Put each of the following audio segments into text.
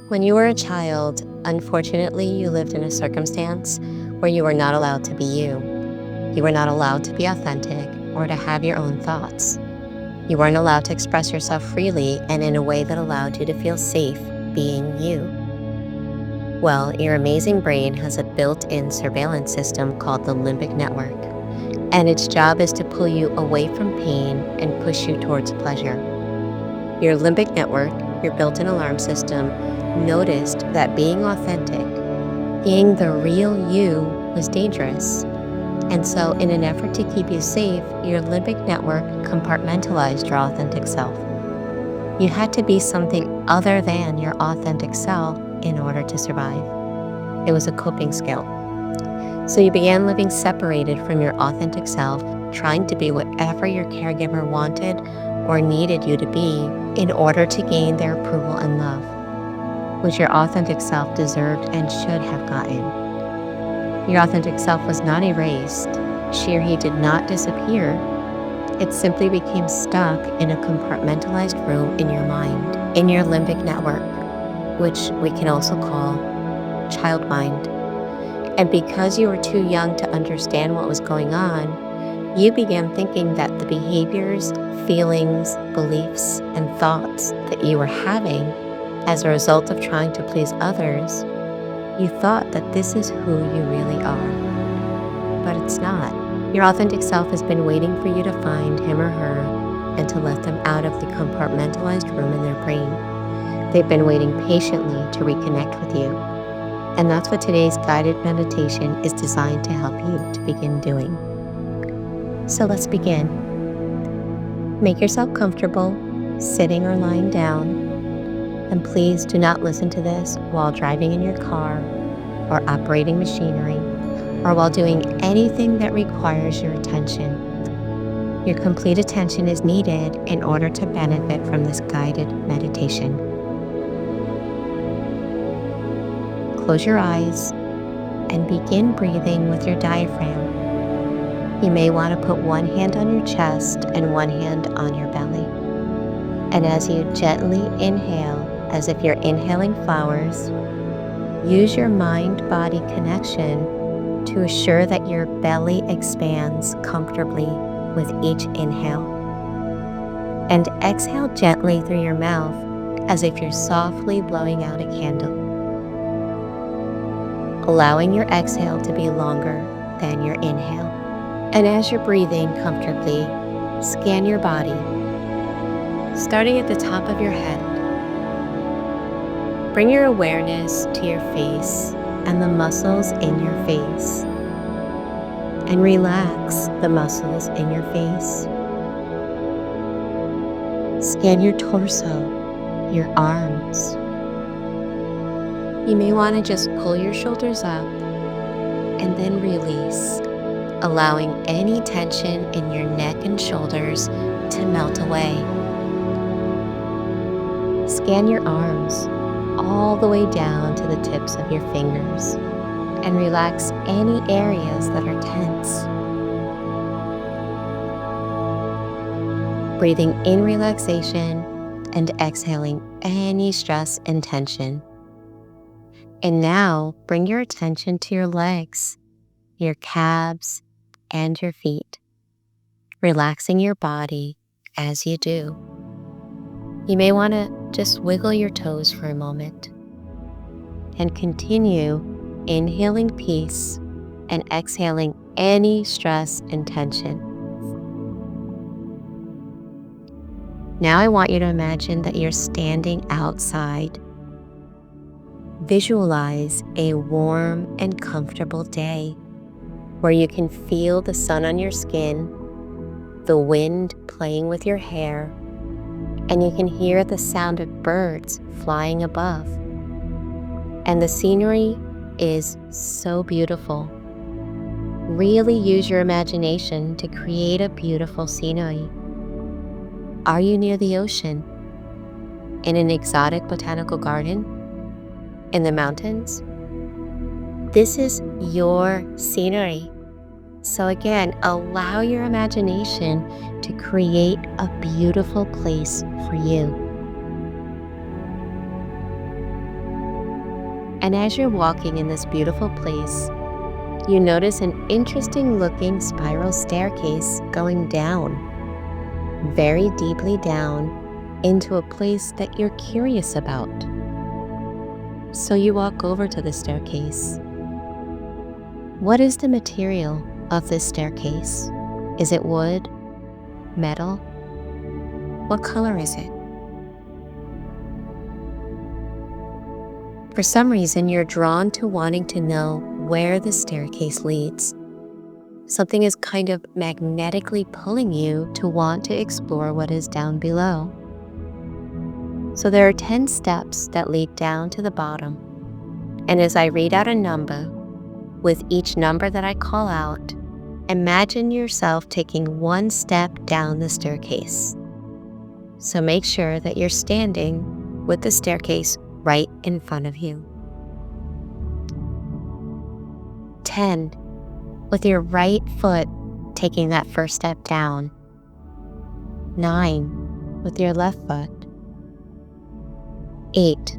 When you were a child, unfortunately, you lived in a circumstance where you were not allowed to be you. You were not allowed to be authentic or to have your own thoughts. You weren't allowed to express yourself freely and in a way that allowed you to feel safe being you. Well, your amazing brain has a built-in surveillance system called the limbic network, and its job is to pull you away from pain and push you towards pleasure. Your limbic network, your built-in alarm system, noticed that being authentic, being the real you, was dangerous. And so, in an effort to keep you safe, your limbic network compartmentalized your authentic self. You had to be something other than your authentic self in order to survive. It was a coping skill. So you began living separated from your authentic self, trying to be whatever your caregiver wanted or needed you to be in order to gain their approval and love, which your authentic self deserved and should have gotten. Your authentic self was not erased. She or he did not disappear. It simply became stuck in a compartmentalized room in your mind, in your limbic network, which we can also call child mind. And because you were too young to understand what was going on, you began thinking that the behaviors, feelings, beliefs, and thoughts that you were having as a result of trying to please others, you thought that this is who you really are. But it's not. Your authentic self has been waiting for you to find him or her and to let them out of the compartmentalized room in their brain. They've been waiting patiently to reconnect with you. And that's what today's guided meditation is designed to help you to begin doing. So let's begin. Make yourself comfortable, sitting or lying down. And please do not listen to this while driving in your car or operating machinery or while doing anything that requires your attention. Your complete attention is needed in order to benefit from this guided meditation. Close your eyes and begin breathing with your diaphragm. You may want to put one hand on your chest and one hand on your belly. And as you gently inhale, as if you're inhaling flowers, use your mind-body connection to assure that your belly expands comfortably with each inhale. And exhale gently through your mouth as if you're softly blowing out a candle, allowing your exhale to be longer than your inhale. And as you're breathing comfortably, scan your body, starting at the top of your head. Bring your awareness to your face and the muscles in your face, and relax the muscles in your face. Scan your torso, your arms. You may want to just pull your shoulders up and then release, allowing any tension in your neck and shoulders to melt away. Scan your arms all the way down to the tips of your fingers and relax any areas that are tense. Breathing in relaxation and exhaling any stress and tension. And now bring your attention to your legs, your calves, and your feet, relaxing your body as you do. You may want to just wiggle your toes for a moment and continue inhaling peace and exhaling any stress and tension. Now I want you to imagine that you're standing outside. Visualize a warm and comfortable day where you can feel the sun on your skin, the wind playing with your hair, and you can hear the sound of birds flying above. And the scenery is so beautiful. Really use your imagination to create a beautiful scenery. Are you near the ocean? In an exotic botanical garden? In the mountains? This is your scenery. So again, allow your imagination to create a beautiful place for you. And as you're walking in this beautiful place, you notice an interesting looking spiral staircase going down, very deeply down, into a place that you're curious about. So you walk over to the staircase. What is the material of this staircase? Is it wood? Metal? What color is it? For some reason, you're drawn to wanting to know where the staircase leads. Something is kind of magnetically pulling you to want to explore what is down below. So there are 10 steps that lead down to the bottom. And as I read out a number, with each number that I call out, imagine yourself taking one step down the staircase. So make sure that you're standing with the staircase right in front of you. 10, with your right foot taking that first step down. 9, with your left foot. 8,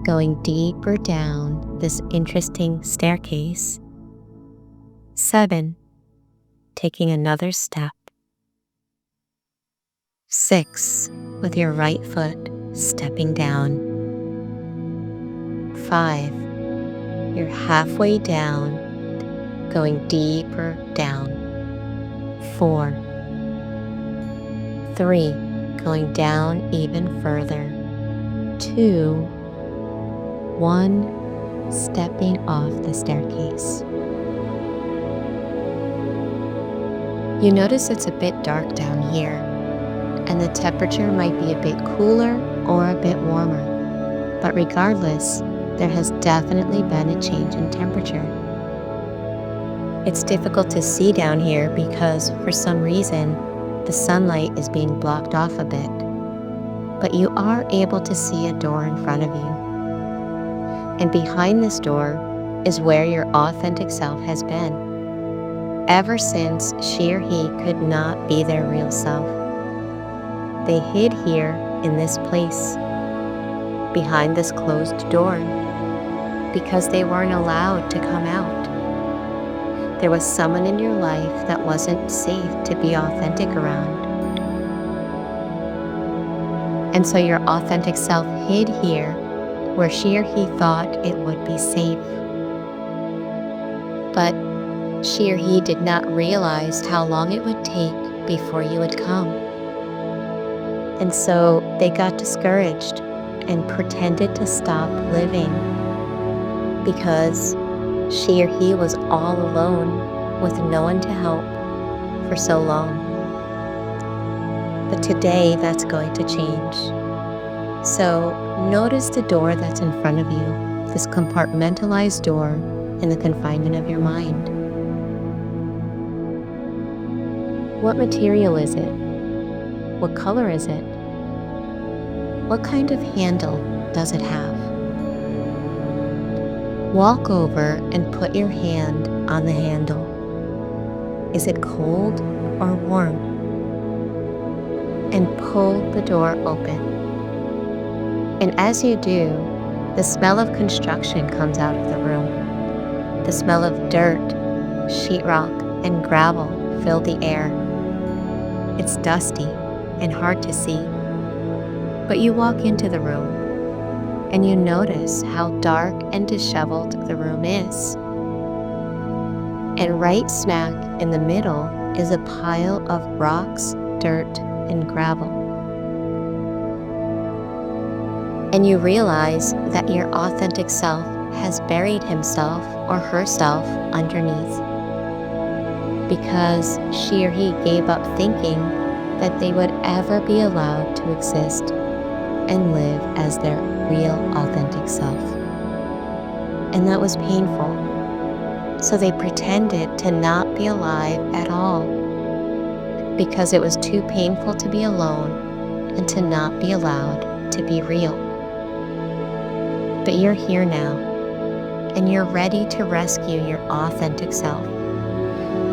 going deeper down this interesting staircase. 7, taking another step. 6, with your right foot stepping down. 5, you're halfway down, going deeper down. 4, 3, going down even further. 2, 1, stepping off the staircase. You notice it's a bit dark down here, and the temperature might be a bit cooler or a bit warmer, but regardless, there has definitely been a change in temperature. It's difficult to see down here because, for some reason, the sunlight is being blocked off a bit, but you are able to see a door in front of you. And behind this door is where your authentic self has been, ever since she or he could not be their real self. They hid here in this place, behind this closed door, because they weren't allowed to come out. There was someone in your life that wasn't safe to be authentic around. And so your authentic self hid here where she or he thought it would be safe. But she or he did not realize how long it would take before you would come. And so they got discouraged and pretended to stop living because she or he was all alone with no one to help for so long. But today that's going to change. So notice the door that's in front of you, this compartmentalized door in the confinement of your mind. What material is it? What color is it? What kind of handle does it have? Walk over and put your hand on the handle. Is it cold or warm? And pull the door open. And as you do, the smell of construction comes out of the room. The smell of dirt, sheetrock, and gravel fill the air. It's dusty and hard to see. But you walk into the room, and you notice how dark and disheveled the room is. And right smack in the middle is a pile of rocks, dirt, and gravel. And you realize that your authentic self has buried himself or herself underneath, because she or he gave up thinking that they would ever be allowed to exist and live as their real authentic self. And that was painful. So they pretended to not be alive at all, because it was too painful to be alone and to not be allowed to be real. But you're here now, and you're ready to rescue your authentic self.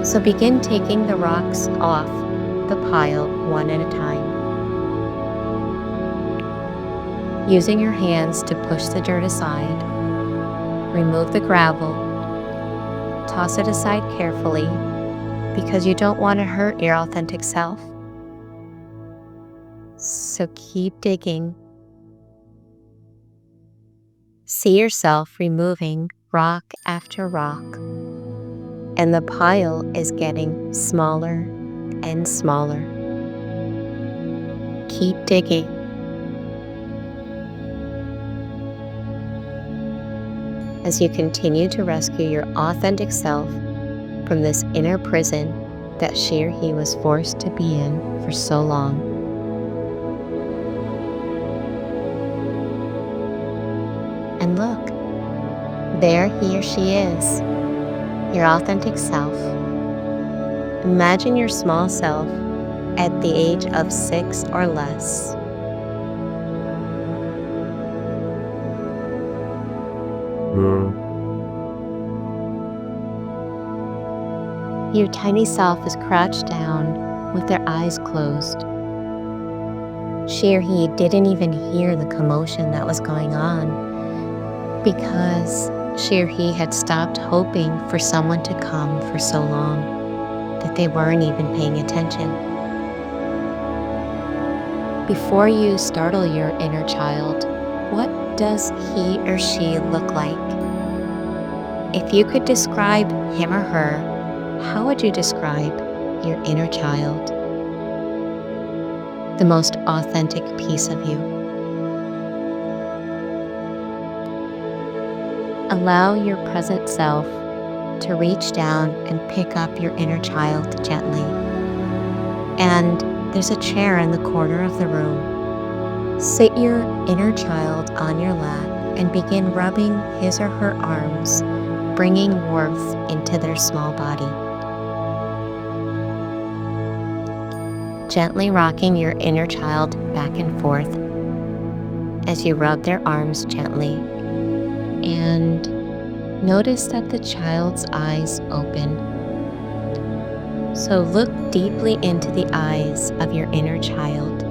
So begin taking the rocks off the pile one at a time. Using your hands to push the dirt aside, remove the gravel, toss it aside carefully because you don't want to hurt your authentic self. So keep digging. See yourself removing rock after rock, and the pile is getting smaller and smaller. Keep digging. As you continue to rescue your authentic self from this inner prison that she or he was forced to be in for so long. And look, there he or she is, your authentic self. Imagine your small self at the age of 6 or less. Your tiny self is crouched down with their eyes closed. She or he didn't even hear the commotion that was going on because she or he had stopped hoping for someone to come for so long that they weren't even paying attention. Before you startle your inner child, what does he or she look like? If you could describe him or her, how would you describe your inner child? The most authentic piece of you. Allow your present self to reach down and pick up your inner child gently. And there's a chair in the corner of the room. Sit your inner child on your lap and begin rubbing his or her arms, bringing warmth into their small body. Gently rocking your inner child back and forth as you rub their arms gently. And notice that the child's eyes open. So look deeply into the eyes of your inner child.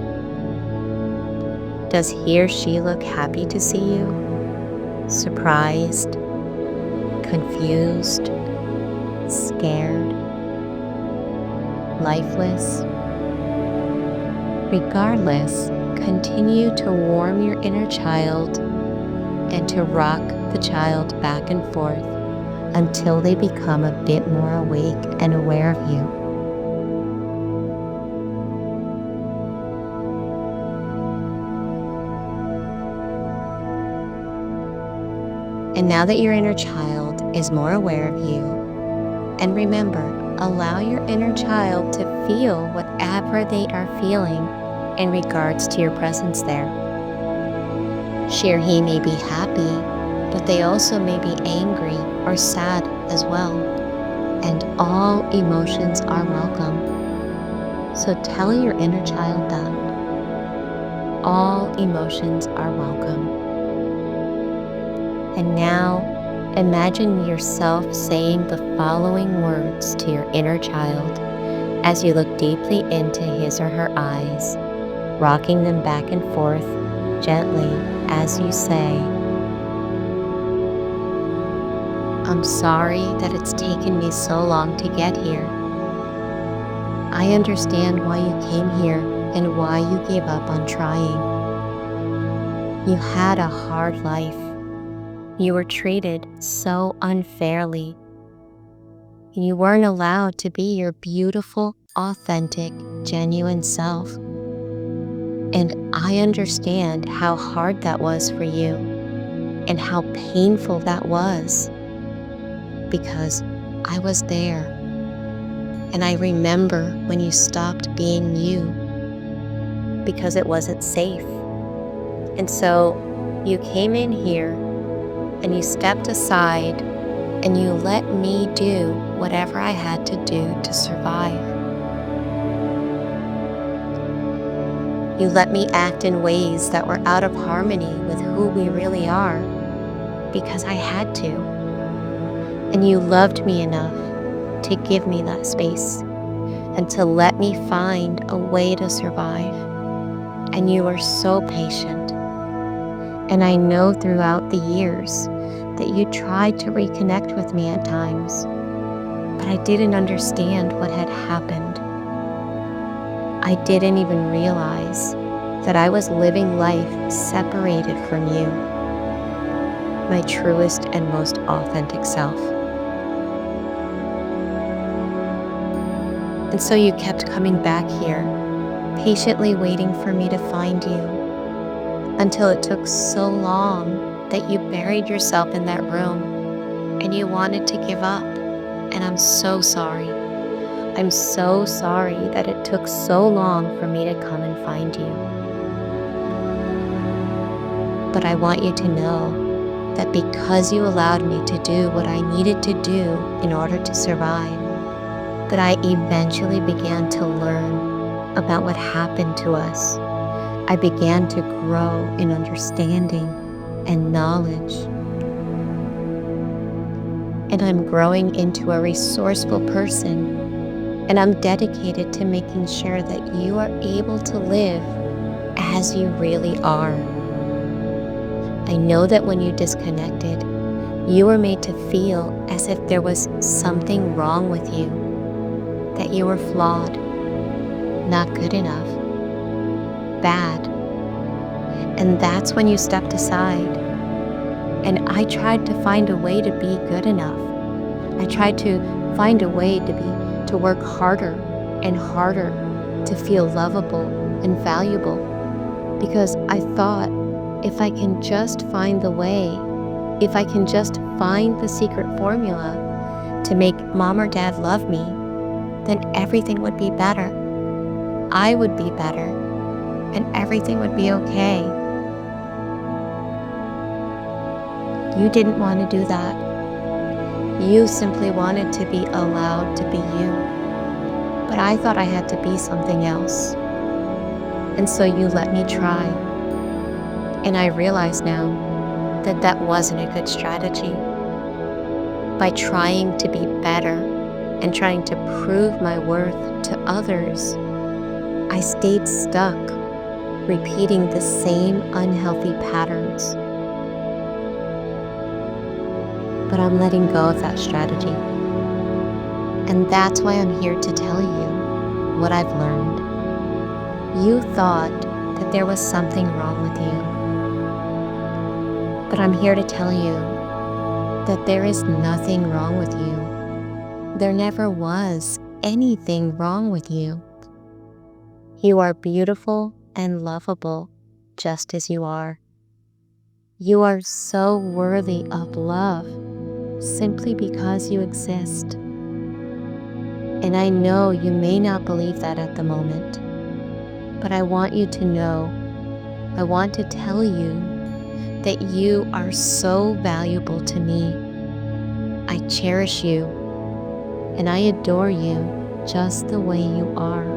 Does he or she look happy to see you? Surprised? Confused? Scared? Lifeless? Regardless, continue to warm your inner child and to rock the child back and forth until they become a bit more awake and aware of you. And now that your inner child is more aware of you, and remember, allow your inner child to feel whatever they are feeling in regards to your presence there. She or he may be happy, but they also may be angry or sad as well. And all emotions are welcome. So tell your inner child that. All emotions are welcome. And now, imagine yourself saying the following words to your inner child as you look deeply into his or her eyes, rocking them back and forth gently as you say, "I'm sorry that it's taken me so long to get here. I understand why you came here and why you gave up on trying. You had a hard life. You were treated so unfairly. You weren't allowed to be your beautiful, authentic, genuine self. And I understand how hard that was for you and how painful that was because I was there. And I remember when you stopped being you because it wasn't safe. And so you came in here and you stepped aside and you let me do whatever I had to do to survive. You let me act in ways that were out of harmony with who we really are because I had to. And you loved me enough to give me that space and to let me find a way to survive. And you were so patient. And I know throughout the years that you tried to reconnect with me at times, but I didn't understand what had happened. I didn't even realize that I was living life separated from you, my truest and most authentic self. And so you kept coming back here, patiently waiting for me to find you, until it took so long that you buried yourself in that room and you wanted to give up. And I'm so sorry. I'm so sorry that it took so long for me to come and find you. But I want you to know that because you allowed me to do what I needed to do in order to survive, that I eventually began to learn about what happened to us. I began to grow in understanding and knowledge. And I'm growing into a resourceful person. And I'm dedicated to making sure that you are able to live as you really are. I know that when you disconnected, you were made to feel as if there was something wrong with you, that you were flawed, not good enough, bad. And that's when you stepped aside. And I tried to find a way to be good enough. I tried to find a way to work harder and harder to feel lovable and valuable, because I thought if I can just find the way, if I can just find the secret formula to make mom or dad love me, then everything would be better. I would be better, and everything would be okay. You didn't want to do that. You simply wanted to be allowed to be you. But I thought I had to be something else. And so you let me try. And I realize now that that wasn't a good strategy. By trying to be better and trying to prove my worth to others, I stayed stuck, repeating the same unhealthy patterns. But I'm letting go of that strategy. And that's why I'm here to tell you what I've learned. You thought that there was something wrong with you. But I'm here to tell you that there is nothing wrong with you. There never was anything wrong with you. You are beautiful and lovable just as you are. You are so worthy of love simply because you exist. And I know you may not believe that at the moment, but I want you to know, I want to tell you that you are so valuable to me. I cherish you, and I adore you just the way you are.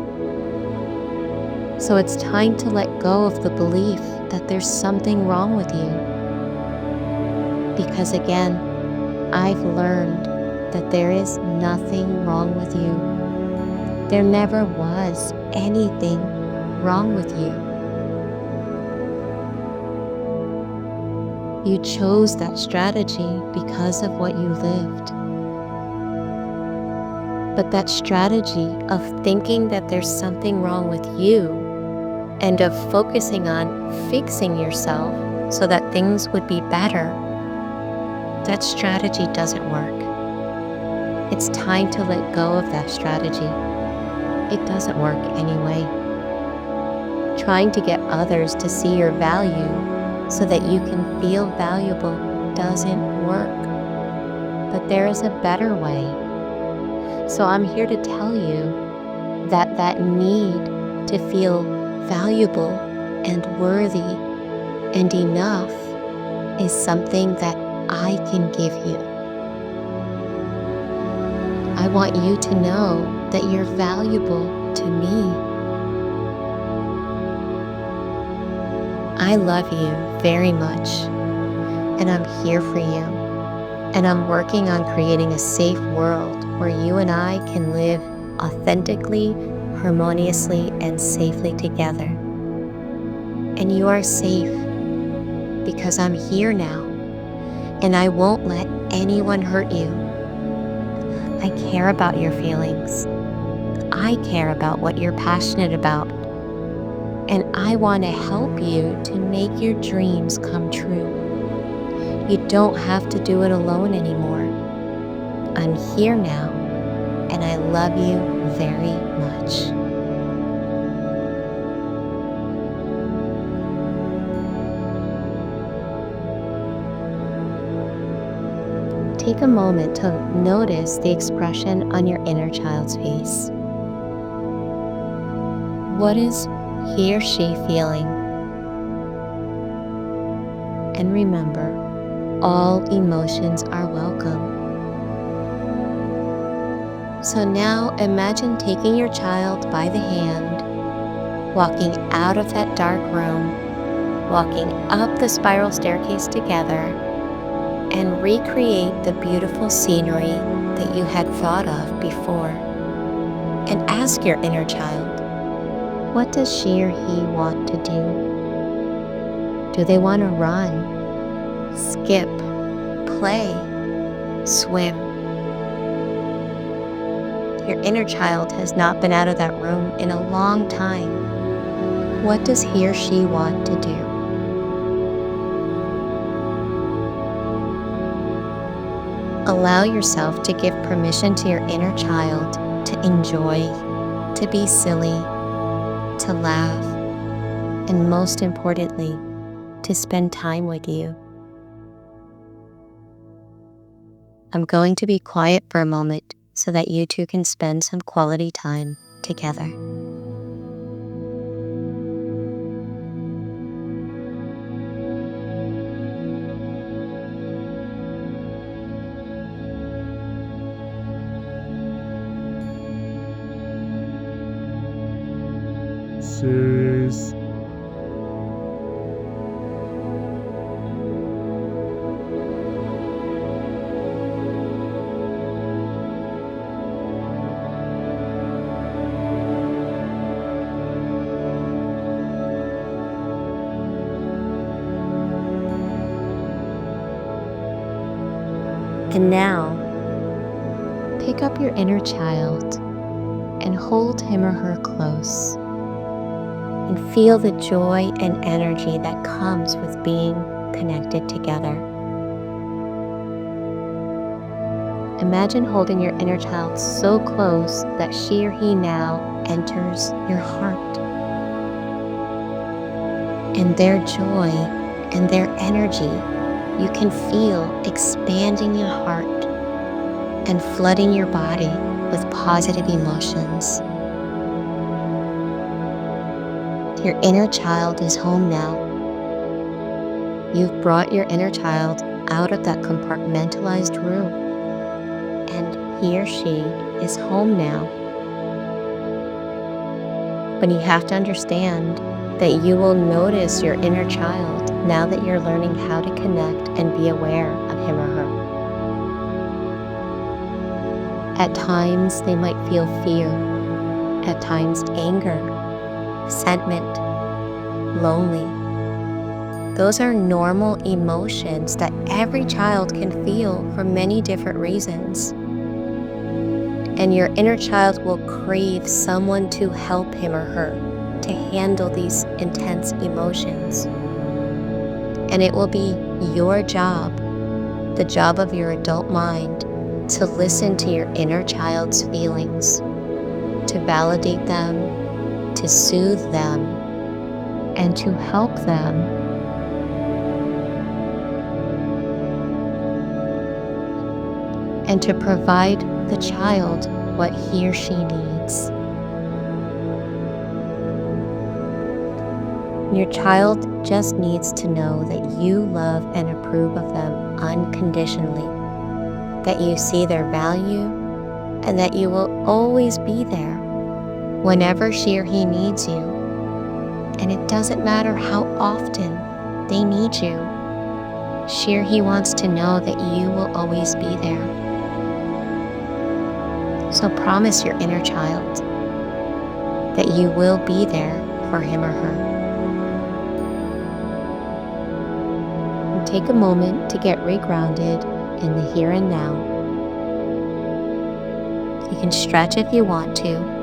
So it's time to let go of the belief that there's something wrong with you. Because again, I've learned that there is nothing wrong with you. There never was anything wrong with you. You chose that strategy because of what you lived. But that strategy of thinking that there's something wrong with you and of focusing on fixing yourself so that things would be better, that strategy doesn't work. It's time to let go of that strategy. It doesn't work anyway. Trying to get others to see your value so that you can feel valuable doesn't work. But there is a better way. So I'm here to tell you that that need to feel valuable and worthy and enough is something that I can give you. I want you to know that you're valuable to me. I love you very much, and I'm here for you. And I'm working on creating a safe world where you and I can live authentically, harmoniously, and safely together. And you are safe because I'm here now. and I won't let anyone hurt you. I care about your feelings. I care about what you're passionate about. And I want to help you to make your dreams come true. You don't have to do it alone anymore. I'm here now, and I love you very much. Take a moment to notice the expression on your inner child's face. What is he or she feeling? And remember, all emotions are welcome. So now imagine taking your child by the hand, walking out of that dark room, walking up the spiral staircase together, and recreate the beautiful scenery that you had thought of before. And ask your inner child, what does she or he want to do? Do they want to run, skip, play, swim? Your inner child has not been out of that room in a long time. What does he or she want to do? Allow yourself to give permission to your inner child to enjoy, to be silly, to laugh, and most importantly, to spend time with you. I'm going to be quiet for a moment so that you two can spend some quality time together. Sis. And now, pick up your inner child and hold him or her close. And feel the joy and energy that comes with being connected together. Imagine holding your inner child so close that she or he now enters your heart. And their joy and their energy you can feel expanding your heart and flooding your body with positive emotions. Your inner child is home now. You've brought your inner child out of that compartmentalized room, and he or she is home now. But you have to understand that you will notice your inner child now that you're learning how to connect and be aware of him or her. At times, they might feel fear, at times anger, resentment, lonely. Those are normal emotions that every child can feel for many different reasons. And your inner child will crave someone to help him or her to handle these intense emotions. And it will be your job, the job of your adult mind, to listen to your inner child's feelings, to validate them, to soothe them, and to help them. And to provide the child what he or she needs. Your child just needs to know that you love and approve of them unconditionally, that you see their value, and that you will always be there whenever she or he needs you. And it doesn't matter how often they need you. She or he wants to know that you will always be there. So promise your inner child that you will be there for him or her. take a moment to get regrounded in the here and now. You can stretch if you want to,